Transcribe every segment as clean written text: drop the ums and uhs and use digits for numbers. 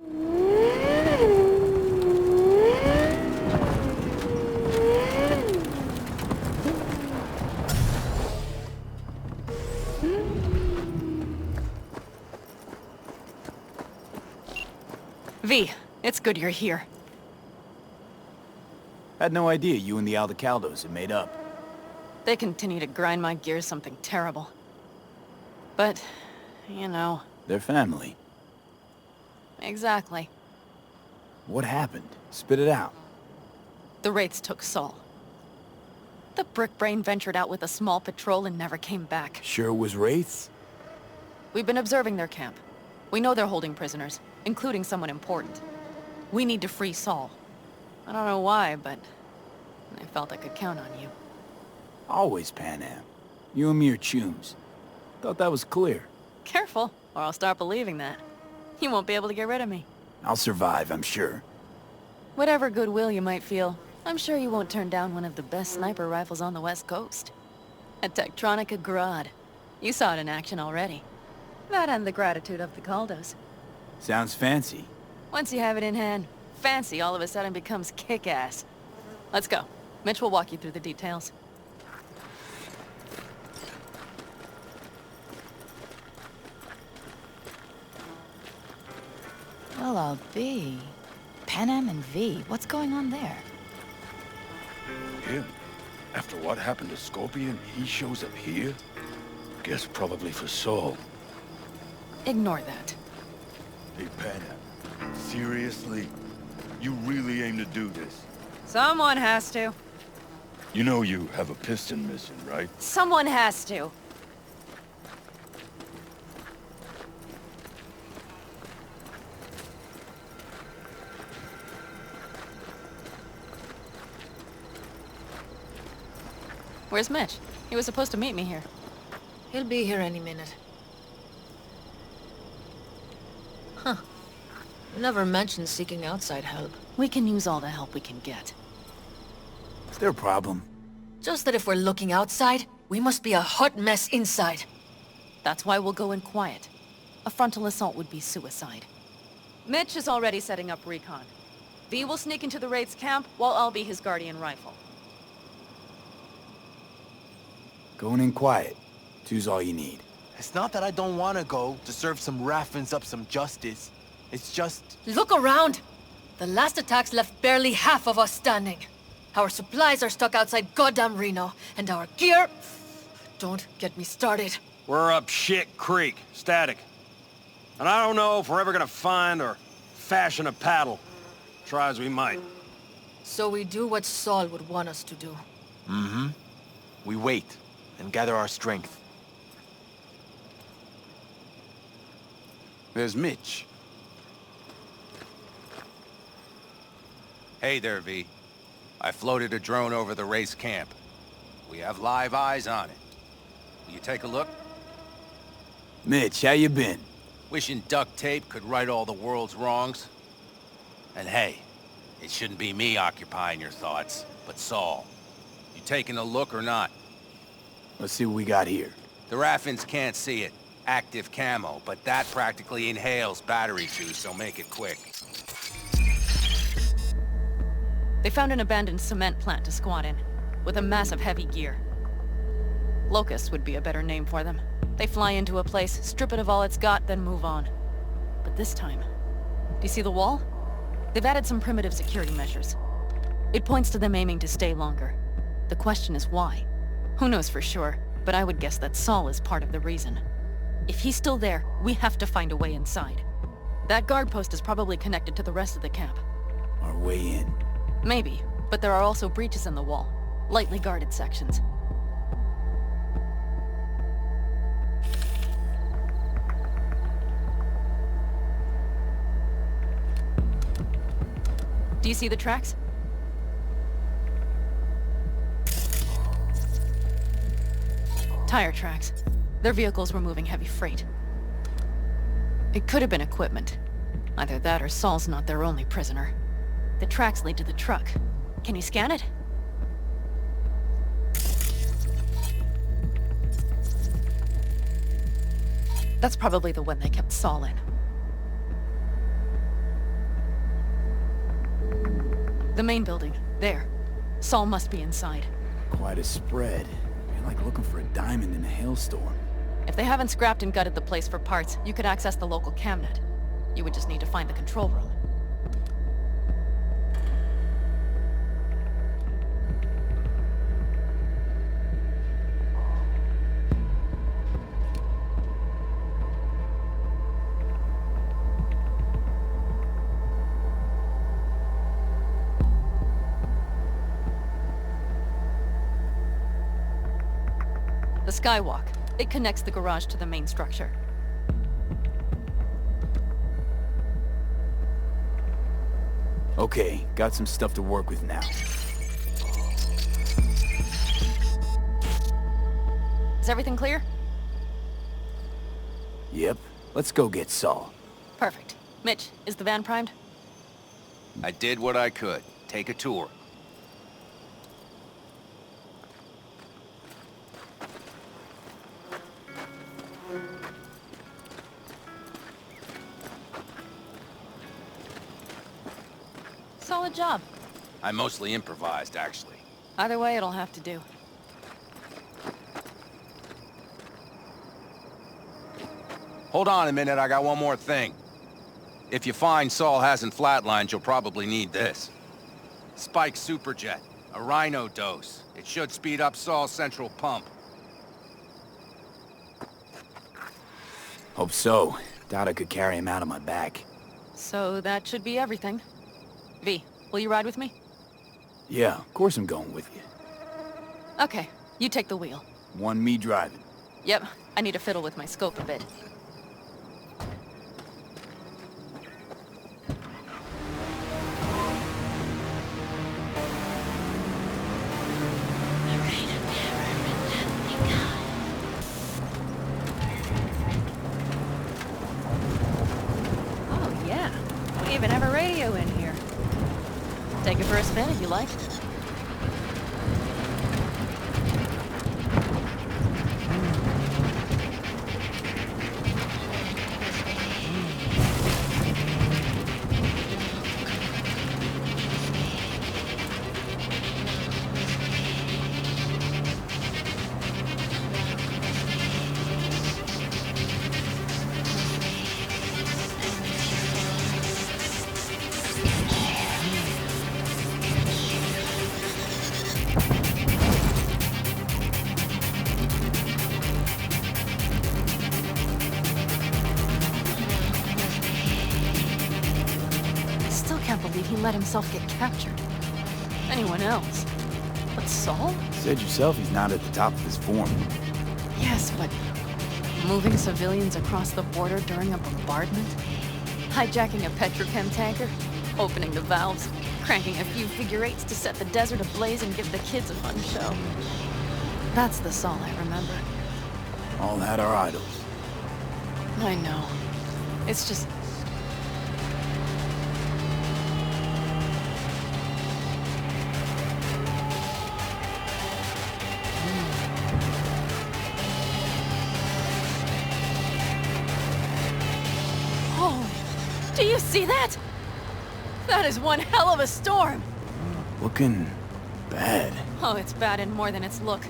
V, it's good you're here. Had no idea you and the Aldecaldos had made up. They continue to grind my gears something terrible. But, you know... They're family. Exactly. What happened? Spit it out. The Wraiths took Saul. The Brickbrain ventured out with a small patrol and never came back. Sure it was Wraiths? We've been observing their camp. We know they're holding prisoners, including someone important. We need to free Saul. I don't know why, but I felt I could count on you. Always, Panam. You and me are chums. Thought that was clear. Careful, or I'll start believing that. You won't be able to get rid of me. I'll survive, I'm sure. Whatever goodwill you might feel, I'm sure you won't turn down one of the best sniper rifles on the West Coast. A Tektronica Grad. You saw it in action already. That and the gratitude of the Caldos. Sounds fancy. Once you have it in hand, fancy all of a sudden becomes kick-ass. Let's go. Mitch will walk you through the details. Well, I'll be. Panam and V, what's going on there? Him? After what happened to Scorpion, he shows up here? Guess probably for Saul. Ignore that. Hey, Panam. Seriously? You really aim to do this? Someone has to. You know you have a piston missing, right? Someone has to. Where's Mitch? He was supposed to meet me here. He'll be here any minute. Huh. You never mentioned seeking outside help. We can use all the help we can get. Is there a problem? Just that if we're looking outside, we must be a hot mess inside. That's why we'll go in quiet. A frontal assault would be suicide. Mitch is already setting up recon. V will sneak into the Wraith's camp, while I'll be his guardian rifle. Going in quiet. Two's all you need. It's not that I don't want to go to serve some Raffins up some justice. It's just... Look around! The last attacks left barely half of us standing. Our supplies are stuck outside goddamn Reno, and our gear... Don't get me started. We're up shit creek, static. And I don't know if we're ever gonna find or fashion a paddle. Try as we might. So we do what Saul would want us to do. Mm-hmm. We wait and gather our strength. There's Mitch. Hey there, V. I floated a drone over the race camp. We have live eyes on it. Will you take a look? Mitch, how you been? Wishing duct tape could right all the world's wrongs. And hey, it shouldn't be me occupying your thoughts, but Saul. You taking a look or not? Let's see what we got here. The Raffins can't see it. Active camo, but that practically inhales battery juice, so make it quick. They found an abandoned cement plant to squat in, with a massive heavy gear. Locusts would be a better name for them. They fly into a place, strip it of all it's got, then move on. But this time... Do you see the wall? They've added some primitive security measures. It points to them aiming to stay longer. The question is why? Who knows for sure, but I would guess that Saul is part of the reason. If he's still there, we have to find a way inside. That guard post is probably connected to the rest of the camp. Our way in. Maybe, but there are also breaches in the wall. Lightly guarded sections. Do you see the tracks? Tire tracks. Their vehicles were moving heavy freight. It could have been equipment. Either that or Saul's not their only prisoner. The tracks lead to the truck. Can you scan it? That's probably the one they kept Saul in. The main building. There. Saul must be inside. Quite a spread. You're like looking for a diamond in a hailstorm. If they haven't scrapped and gutted the place for parts, you could access the local camnet. You would just need to find the control room. The skywalk. It connects the garage to the main structure. Okay, got some stuff to work with now. Is everything clear? Yep, let's go get Saul. Perfect. Mitch, is the van primed? I did what I could. Take a tour. Solid job. I mostly improvised, actually. Either way, it'll have to do. Hold on a minute, I got one more thing. If you find Saul hasn't flatlined, you'll probably need this. Spike Superjet, a rhino dose. It should speed up Saul's central pump. Hope so. Doubt I could carry him out on my back. So that should be everything. V, will you ride with me? Yeah, of course I'm going with you. Okay, you take the wheel. One me driving. Yep, I need to fiddle with my scope a bit. Oh yeah, we even have a radio in here. Take it for a spin if you like. Can't believe he let himself get captured. Anyone else? But Saul? Said yourself he's not at the top of his form. Yes, but moving civilians across the border during a bombardment? Hijacking a petrochem tanker? Opening the valves? Cranking a few figure eights to set the desert ablaze and give the kids a fun show? That's the Saul I remember. All had our idols. I know. It's just... Do you see that? That is one hell of a storm! Looking bad. Oh, it's bad in more than its look.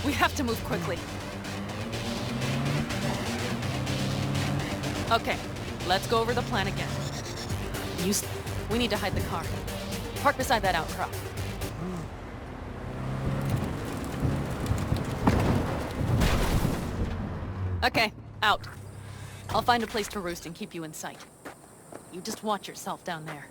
We have to move quickly. Okay, let's go over the plan again. We need to hide the car. Park beside that outcrop. Okay, out. I'll find a place to roost and keep you in sight. You just watch yourself down there.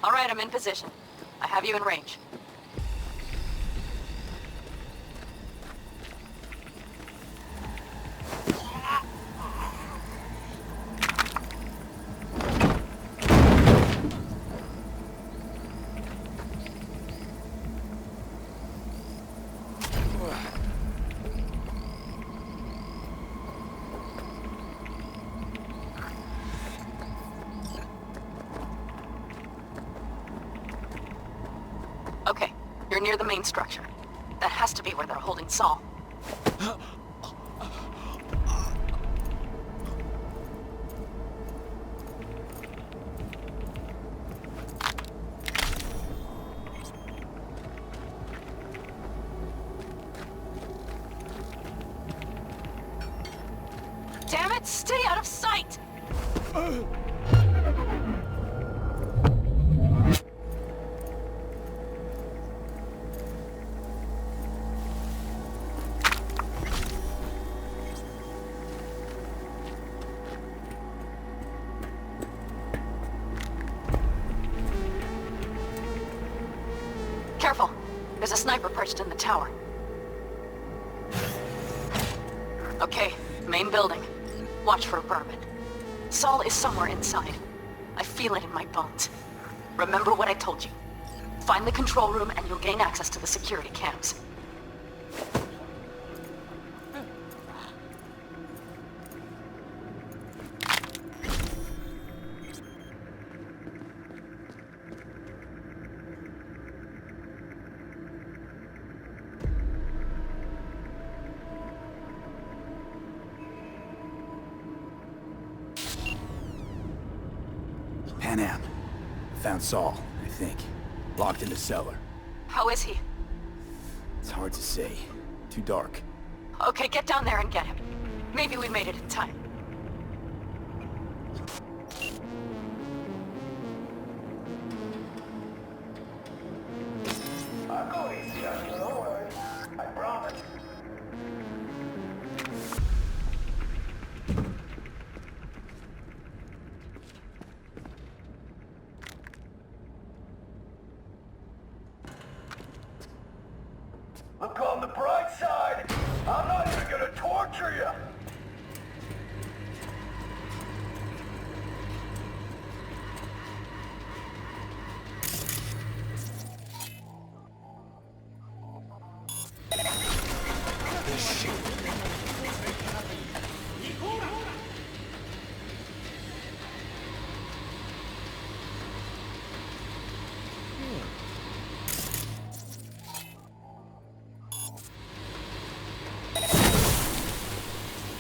All right, I'm in position. I have you in range. You're near the main structure. That has to be where they're holding Saul. Damn it! Stay out of sight! Careful. There's a sniper perched in the tower. Okay, main building. Watch for a Berman. Saul is somewhere inside. I feel it in my bones. Remember what I told you. Find the control room and you'll gain access to the security cams. Panam. Found Saul, I think. Locked in the cellar. How is he? It's hard to say. Too dark. Okay, get down there and get him. Maybe we made it in time. I'll go easy on you, don't worry. I promise. Look on the bright side. I'm not even gonna torture you.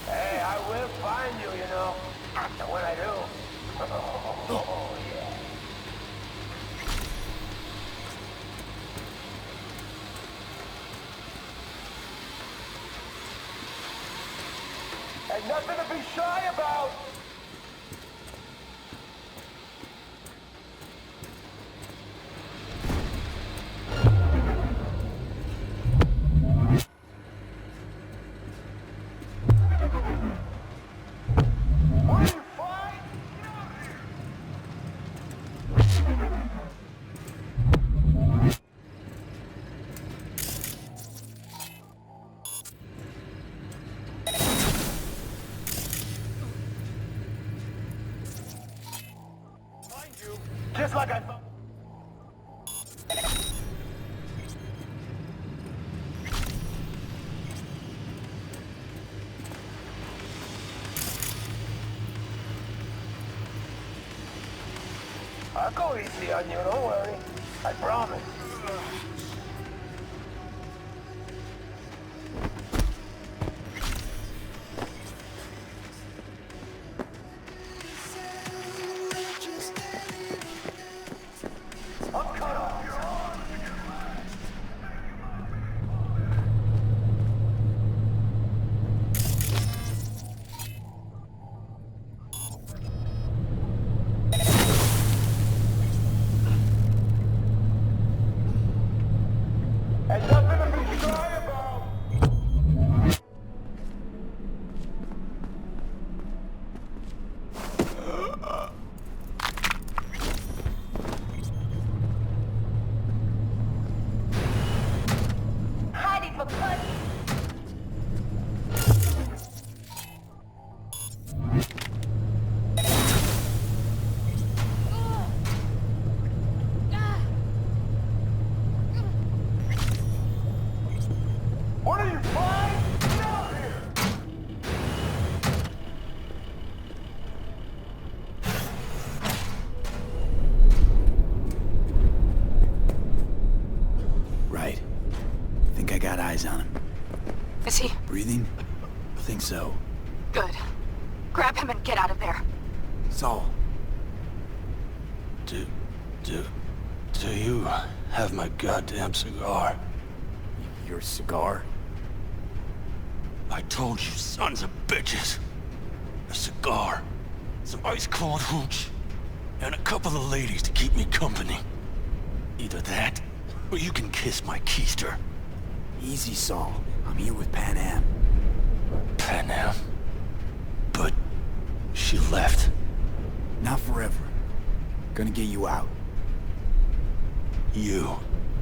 Hey, I will find you, you know. And when I do, oh, yeah. Ain't nothing to be shy about. What are you fighting? Find you, just like I thought. I'll go easy on you, don't worry. I promise. I'll cut off your arm. eyes on him. Is he? Breathing? Think so. Good. Grab him and get out of there. Saul, Do you have my goddamn cigar? your cigar? I told you, sons of bitches. A cigar, some ice-cold hooch, and a couple of ladies to keep me company. Either that, or you can kiss my keister. Easy, Saul. I'm here with Panam. Panam? But she left. Not forever. Gonna get you out. You.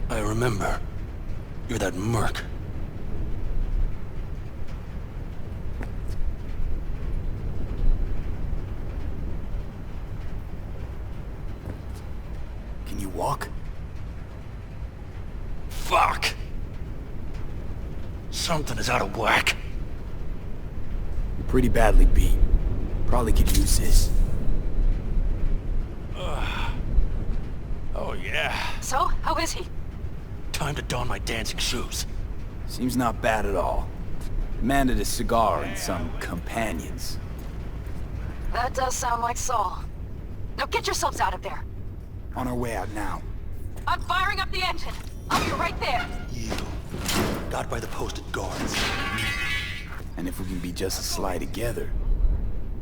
I remember. You're that merc. Can you walk? Fuck! Something is out of whack. You're pretty badly beat. Probably could use this. Oh yeah. So, how is he? Time to don my dancing shoes. Seems not bad at all. Demanded a cigar and some companions. That does sound like Saul. Now get yourselves out of there. On our way out now. I'm firing up the engine. I'll be right there. You. Got by the posted guards. And if we can be just as sly together,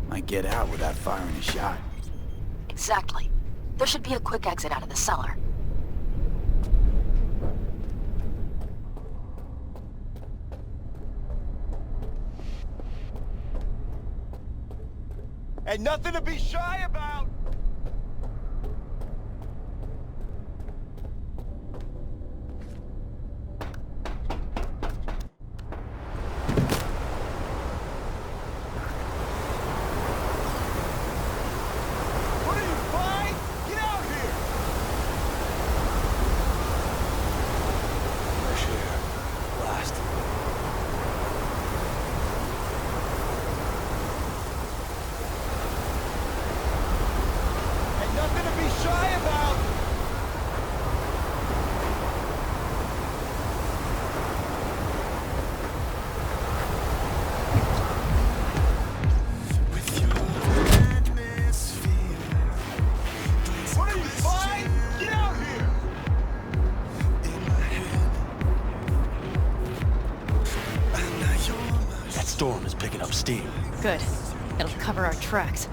might get out without firing a shot. Exactly. There should be a quick exit out of the cellar. And nothing to be shy about! What are you, fine? Get out here! Fresh air. Blast. And nothing to be shy about! What are you, fine? Get out here! That storm is picking up steam. Good. It'll cover our tracks.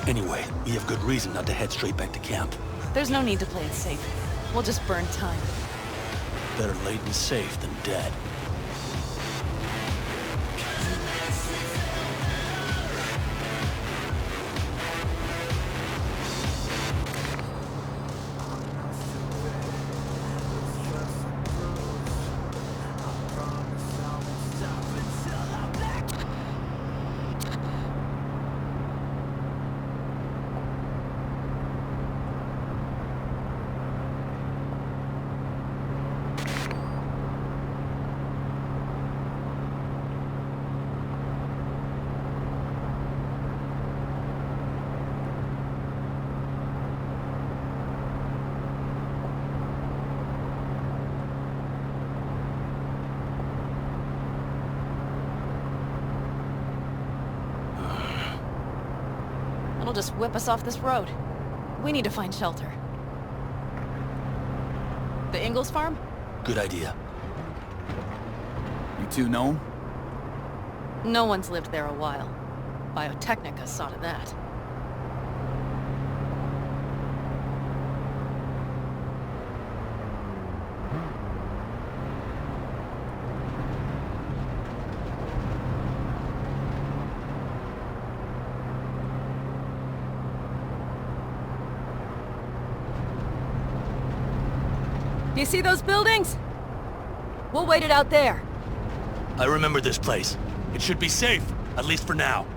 Anyway, we have good reason not to head straight back to camp. There's no need to play it safe. We'll just burn time. Better late and safe than dead. It'll just whip us off this road. We need to find shelter. The Ingalls farm? Good idea. You two know him? No one's lived there a while. Biotechnica saw to that. Do you see those buildings? We'll wait it out there. I remember this place. It should be safe, at least for now.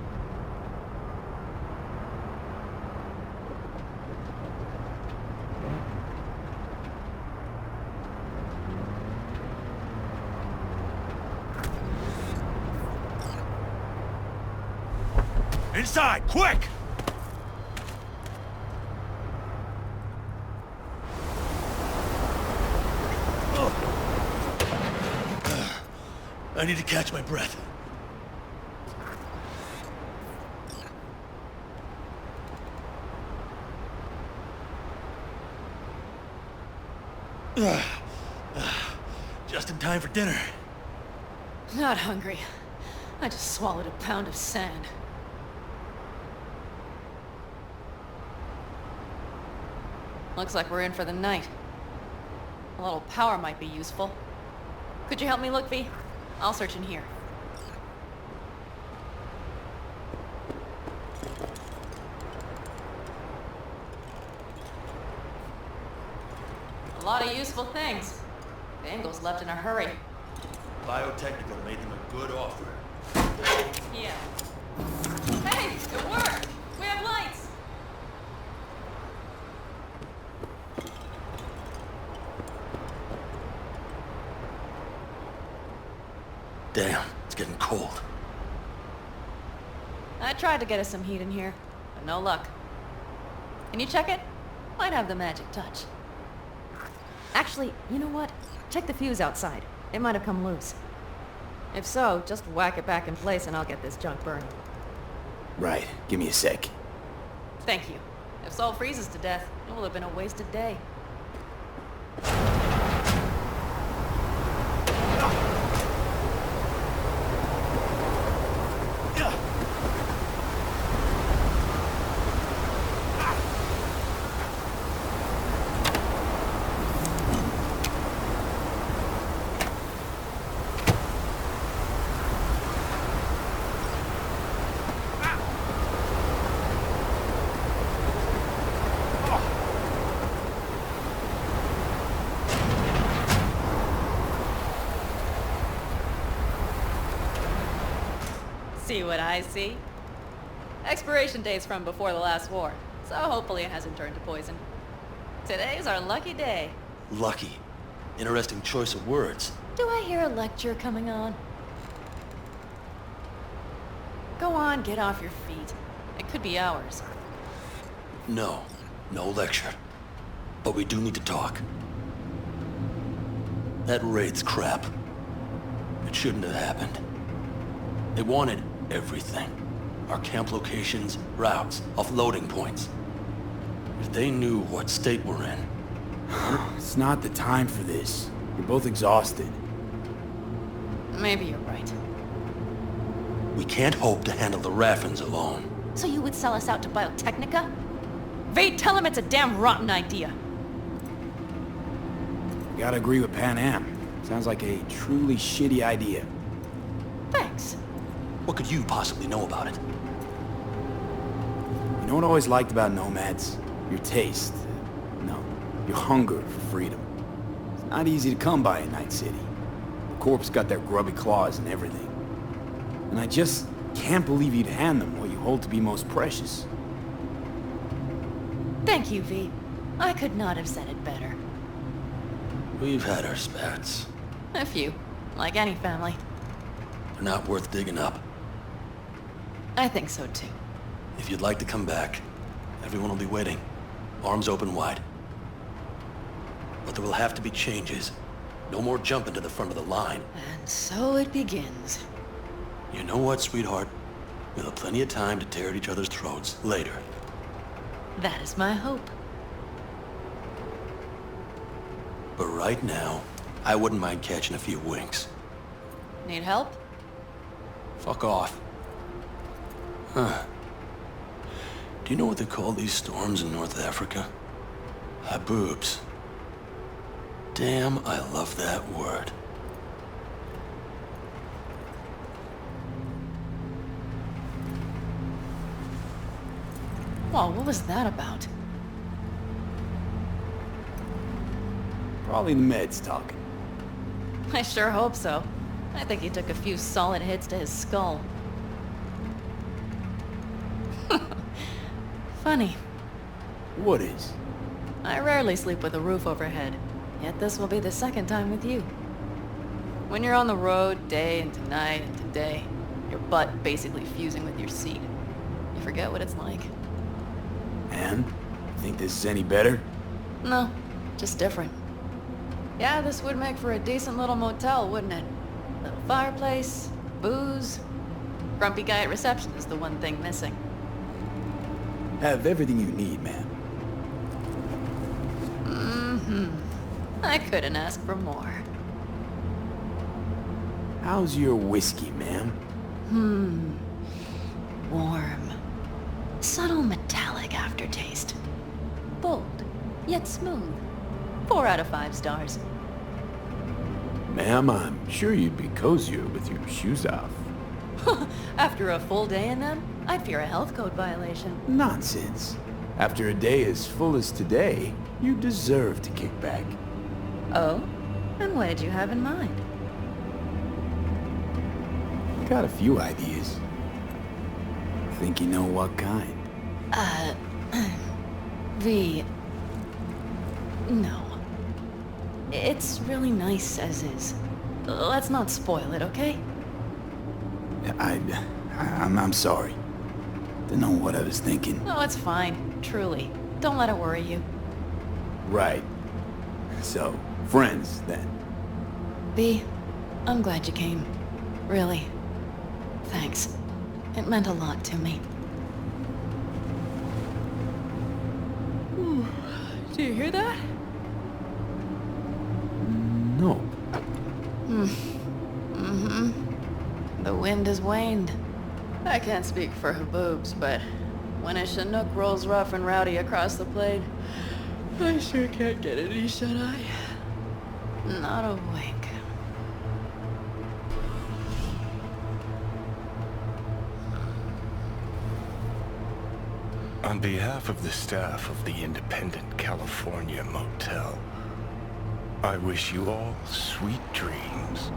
Inside, quick! I need to catch my breath. Just in time for dinner. Not hungry. I just swallowed a pound of sand. Looks like we're in for the night. A little power might be useful. Could you help me look, V? I'll search in here. A lot of useful things. The Ingalls left in a hurry. Biotechnical made them a good offer. Yeah. Hey, it worked! We have lights! Damn, it's getting cold. I tried to get us some heat in here, but no luck. Can you check it? Might have the magic touch. Actually, you know what? Check the fuse outside. It might have come loose. If so, just whack it back in place and I'll get this junk burning. Right. Give me a sec. Thank you. If Sol freezes to death, it will have been a wasted day. See what I see? Expiration date's from before the last war, so hopefully it hasn't turned to poison. Today's our lucky day. Lucky. Interesting choice of words. Do I hear a lecture coming on? Go on, get off your feet. It could be hours. No. No lecture. But we do need to talk. That raid's crap. It shouldn't have happened. They wanted everything. Our camp locations, routes, offloading points. If they knew what state we're in. It's not the time for this. We're both exhausted. Maybe you're right. We can't hope to handle the Raffins alone. So you would sell us out to Biotechnica? Vade, tell him it's a damn rotten idea. Gotta agree with Panam. Sounds like a truly shitty idea. Thanks. What could you possibly know about it? You know what I always liked about nomads? Your taste. No, your hunger for freedom. It's not easy to come by in Night City. The Corps got their grubby claws and everything. And I just can't believe you'd hand them what you hold to be most precious. Thank you, V. I could not have said it better. We've had our spats. A few, like any family. They're not worth digging up. I think so too. If you'd like to come back, everyone will be waiting. Arms open wide. But there will have to be changes. No more jumping to the front of the line. And so it begins. You know what, sweetheart? We'll have plenty of time to tear at each other's throats later. That is my hope. But right now, I wouldn't mind catching a few winks. Need help? Fuck off. Huh. Do you know what they call these storms in North Africa? Haboobs. Damn, I love that word. Whoa, what was that about? Probably the meds talking. I sure hope so. I think he took a few solid hits to his skull. Funny. What is? I rarely sleep with a roof overhead, yet this will be the second time with you. When you're on the road day into night into day, your butt basically fusing with your seat, you forget what it's like. And? Think this is any better? No, just different. Yeah, this would make for a decent little motel, wouldn't it? Little Fireplace, booze. Grumpy guy at reception is the one thing missing. Have everything you need, ma'am. I couldn't ask for more. How's your whiskey, ma'am? Warm. Subtle metallic aftertaste. Bold, yet smooth. 4 out of 5 stars. Ma'am, I'm sure you'd be cozier with your shoes off. After a full day in them, I'd fear a health code violation. Nonsense. After a day as full as today, you deserve to kick back. Oh? And what did you have in mind? Got a few ideas. Think you know what kind? V... No. It's really nice as is. Let's not spoil it, okay? I'm sorry. Didn't know what I was thinking. Oh, it's fine. Truly. Don't let it worry you. Right. So, friends, then. V, I'm glad you came. Really. Thanks. It meant a lot to me. Do you hear that? No. The wind has waned. I can't speak for her boobs, but when a Chinook rolls rough and rowdy across the plain, I sure can't get any shut-eye. Not a wink. On behalf of the staff of the Independent California Motel, I wish you all sweet dreams.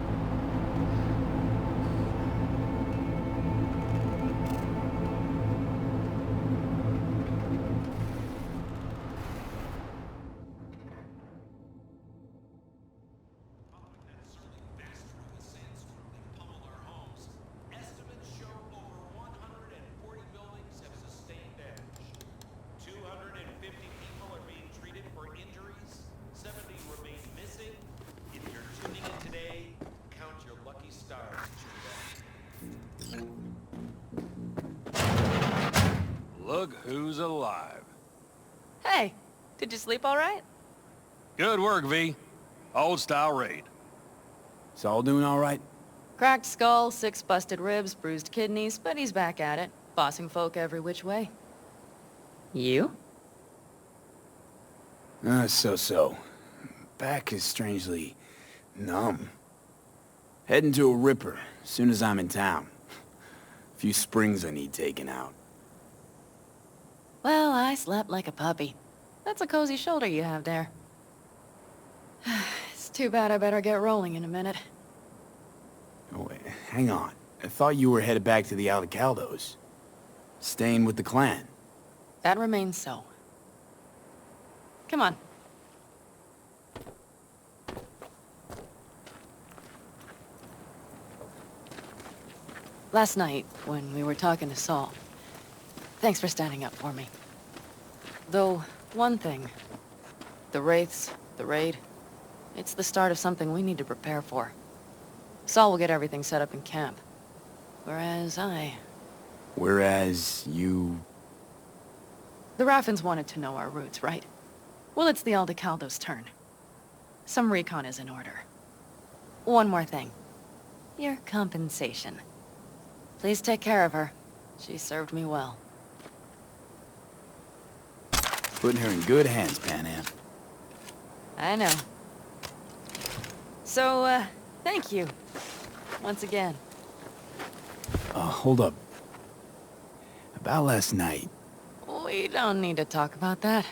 Look who's alive. Hey, did you sleep all right? Good work, V. Old-style raid. Saul doing all right? Cracked skull, 6 busted ribs, bruised kidneys, but he's back at it, bossing folk every which way. You? So. Back is strangely numb. Heading to a ripper as soon as I'm in town. A few springs I need taken out. Well, I slept like a puppy. That's a cozy shoulder you have there. It's too bad I better get rolling in a minute. Oh, wait, hang on. I thought you were headed back to the Aldecaldos. Staying with the clan. That remains so. Come on. Last night, when we were talking to Saul, thanks for standing up for me. Though, one thing. The Wraiths, the raid, it's the start of something we need to prepare for. Saul will get everything set up in camp. Whereas you... The Raffins wanted to know our routes, right? Well, it's the Aldecaldos' turn. Some recon is in order. One more thing. Your compensation. Please take care of her. She served me well. Putting her in good hands, Panam. I know. So, thank you. Once again. Hold up. About last night. We don't need to talk about that.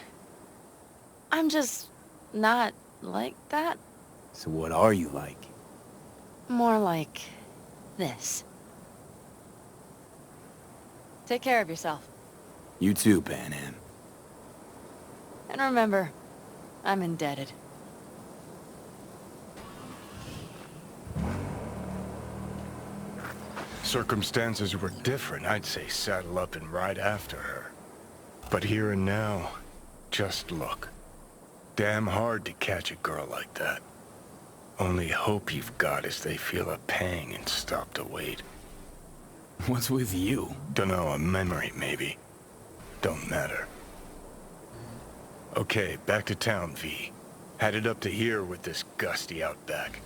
I'm just not like that. So what are you like? More like this. Take care of yourself. You too, Panam. And remember, I'm indebted. Circumstances were different, I'd say saddle up and ride after her. But here and now, just look. Damn hard to catch a girl like that. Only hope you've got is they feel a pang and stop to wait. What's with you? Dunno, a memory maybe. Don't matter. Okay, back to town, V. Headed up to here with this gusty outback.